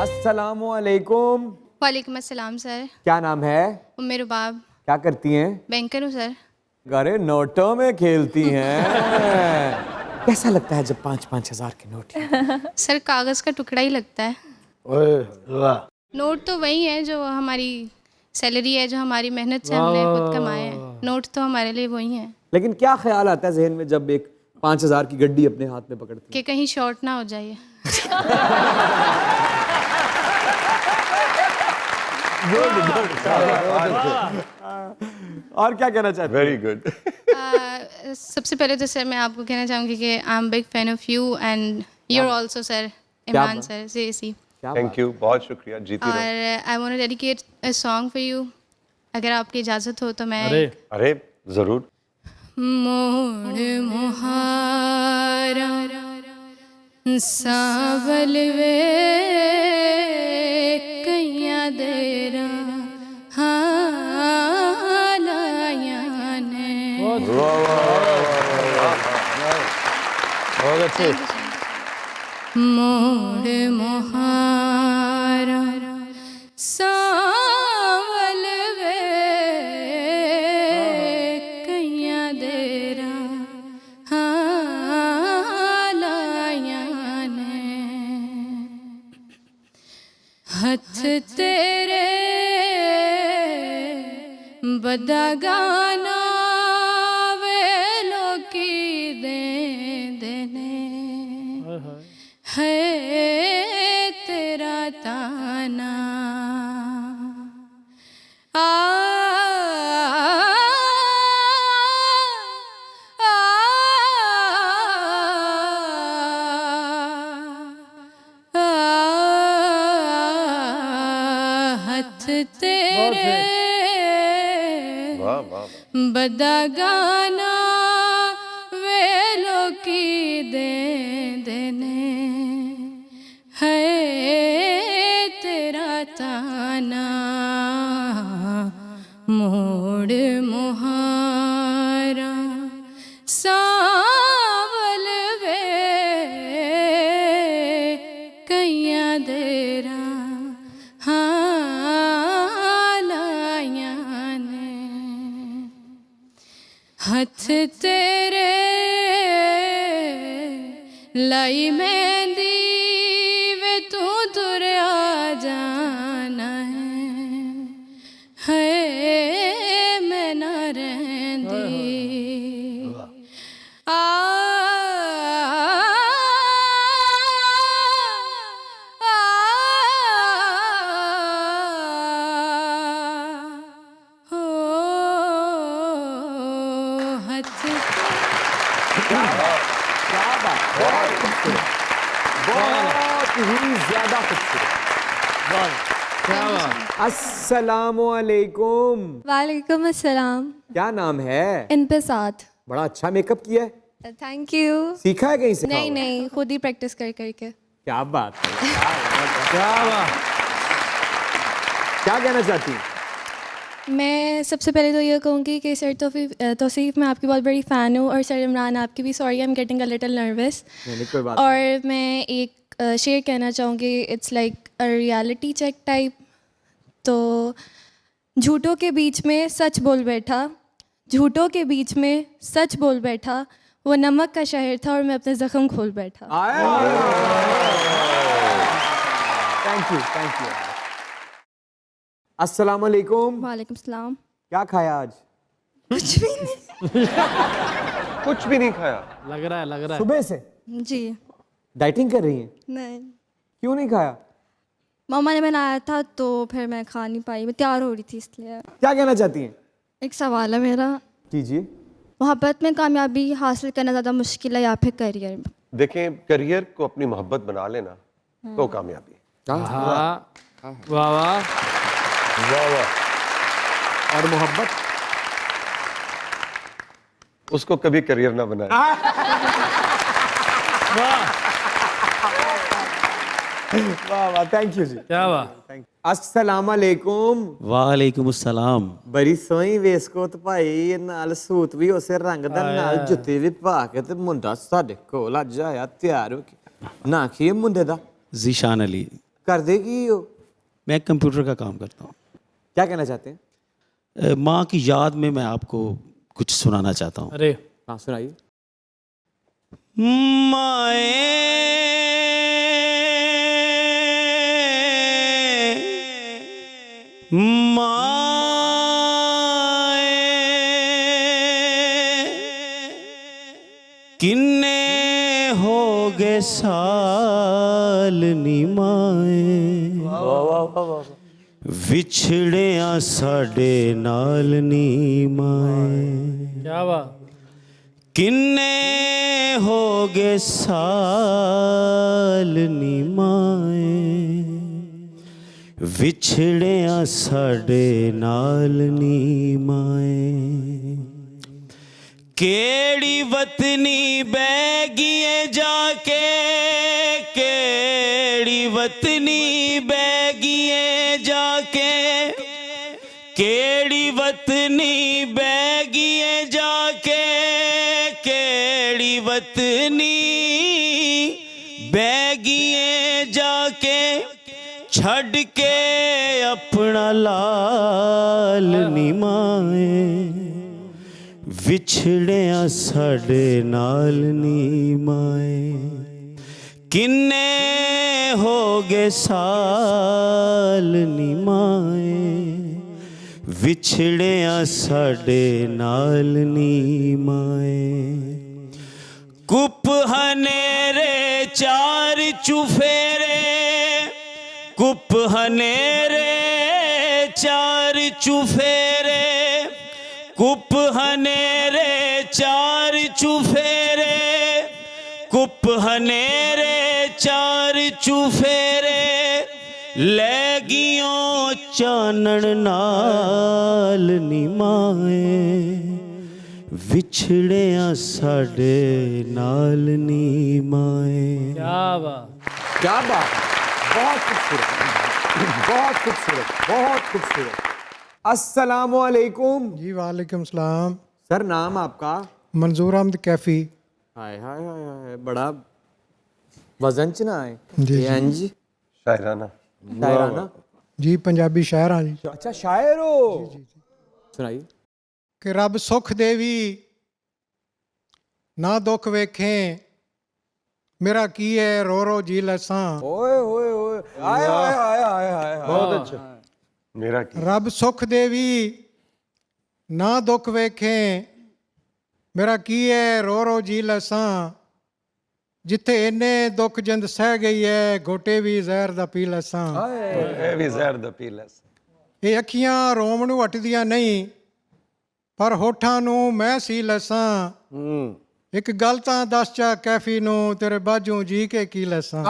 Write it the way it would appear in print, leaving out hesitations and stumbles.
अस्सलामुअलैकुम। वालेकुम अस्सलाम सर। क्या नाम है? उम्मे रुबाब। क्या करती हैं? बैंकर हूँ सर। अरे नोटों में खेलती हैं। कैसा लगता है जब 5-5 हजार के नोट? सर कागज़ का टुकड़ा ही लगता है। ओए वाह, नोट तो वही है जो हमारी सैलरी है, जो हमारी मेहनत से हमने खुद कमाए हैं। नोट तो हमारे लिए वही है लेकिन क्या ख्याल आता है जहन में जब एक 5,000 की गड्डी अपने हाथ में पकड़ती कि कहीं शॉर्ट ना हो जाइए। है? और क्या कहना चाहते हैं? Very good. सबसे पहले तो सर मैं आपको कहना चाहूँगी कि I am big fan of you and you are also sir, Imran sir से इसी। क्या थैंक यू, बहुत शुक्रिया, जीती और रहो। I want to dedicate a song for you, अगर आपकी इजाज़त हो तो मैं। अरे जरूर। मोड़ मुहारा सावल वे कैया देरा हालाया ने। बहुत अच्छे। मोड़ मुहारा सावल वे कैया देरा हालाया ने। हथ तेरे बदा गाना वे लोकी दे देने है तेरा ताना। आ, आ, आ, हथ तेरे वाह वाह वाह। बदा गाना वे लोकी दे देने है तेरा ताना। मोड़ मुहारा सावल वे कैया देरा हालाया ने। हथ तेरे लाई मेहंदी वे तू तुरया जाना है मैं न रहंदी। आ, आ, हो हथ क्या बात, बहुत खूबसूरत, बहुत ही ज्यादा खूबसूरत। अस्सलामुअलैकुम। वालेकुम अस्सलाम। क्या नाम है? इन पे साथ। बड़ा अच्छा मेकअप किया है। Thank you. सीखा है कहीं से? नहीं नहीं, खुद ही प्रैक्टिस कर करके। क्या बात है, क्या बात। क्या कहना चाहती हैं? मैं सबसे पहले तो ये कहूँगी कि सर तौसीफ मैं आपकी बहुत बड़ी फ़ैन हूँ, और सर इमरान आपकी भी। Sorry I am getting a little nervous. नहीं कोई बात और मैं एक शेर कहना चाहूँगी, it's like a reality check type. तो झूठों के बीच में सच बोल बैठा, झूठों के बीच में सच बोल बैठा, वो नमक का शहर था और मैं अपने ज़ख्म खोल बैठा। Thank you, thank you. अस्सलामुअलैकुम। वालेकुम सलाम। क्या खाया आज? कुछ भी नहीं। कुछ भी नहीं खाया? लग रहा है। सुबह से जी डाइटिंग कर रही हैं? नहीं, क्यों नहीं खाया? मामा ने बनाया था तो फिर मैं खा नहीं पाई, मैं तैयार हो रही थी इसलिए। क्या कहना चाहती हैं? एक सवाल है मेरा, कीजिए। मोहब्बत में कामयाबी हासिल करना ज़्यादा मुश्किल है या फिर करियर? देखें, करियर को अपनी मोहब्बत बना लेना तो कामयाबी। वाह वाह वाह। और मोहब्बत उसको कभी करियर ना बनाए। वाह वाह, थैंक यू जी। क्या वाह। अस्सलामुअलैकुम। वालेकुम अस्सलाम। बड़ी सोहनी वेस्कोट भाई, नाल सूट भी उसे रंग दा, नाल जुत्ती भी पा के ते मुंडा साडे कोल अज आया तैयार हो के। ना की मुंडे दा? ज़ीशान अली। कर देगी हो। मैं कंप्यूटर का काम करता हूँ। क्या कहना चाहते हैं? माँ की याद में मैं आपको कुछ सुनाना चाहता हूँ। अरे हाँ सुनाइए। किन्ने हो गए साल नी माए विछड़िया साडे नाल नी माए क्या बात। किन्ने हो गए साल नी माए विछड़िया साडे नाल नी माए केड़ी वतनी बैगिए जाके केड़ी वतनी बैगिए जाके केड़ी वतनी बैगिए जाके केड़ी वतनी बैगिए जाके छड़ के अपना लाल निमाए विछड़िया साडे नाल नी माए किन्ने हो गए साल नी माए विछड़िया साडे नाल नी माए कुप हनेरे चार चुफेरे कुप हनेरे चार चुफेरे कुप हनेरे चार चुफेरे कुप हनेरे चार चुफेरे ले गियों चानन नाल निमाए विछड़िया साडे नाल निमाए। क्या बात। क्या बात है, बहुत खूबसूरत, बहुत खूबसूरत, बहुत खूबसूरत। अस्सलामुअलैकुम। जी वालेकुम सलाम। सर नाम आपका? मंजूर अहमद कैफी। हाय हाय हाय हाय, बड़ा वजन च ना है जी, ये जी शायराना शायराना। जी पंजाबी शायर हाँ जी। अच्छा शायर हो। सुनाइए। कि रब सुख देवी ना दुख वेखें मेरा की है रो रो जी लसां। ओए ओए ओए, आए आए आए आए आए। बहुत अच्छा। मेरा की रब सुख देवी ना दुख वेखें मेरा की है रो रो जी लसां जिथे इन्ने दुख जिंद सह गई है घोटे भी ਜ਼ਹਿਰ ਦਾ ਪੀ ਲਸਾਂ। ਇਹ ਵੀ ਜ਼ਹਿਰ ਦਾ ਪੀ ਲੈ। ਇਹ ਅੱਖੀਆਂ ਰੋਮ ਨੂੰ ਹਟਦੀਆਂ ਨਹੀਂ ਪਰ ਹੋਠਾਂ ਨੂੰ ਮੈਂ ਸੀ ਲਸਾਂ। ਇੱਕ ਗੱਲ ਤਾਂ ਦੱਸ ਚਾ ਕੈਫੀ ਨੂੰ ਤੇਰੇ ਬਾਝੋਂ ਜੀ ਕੇ ਕੀ ਲਸਾਂ।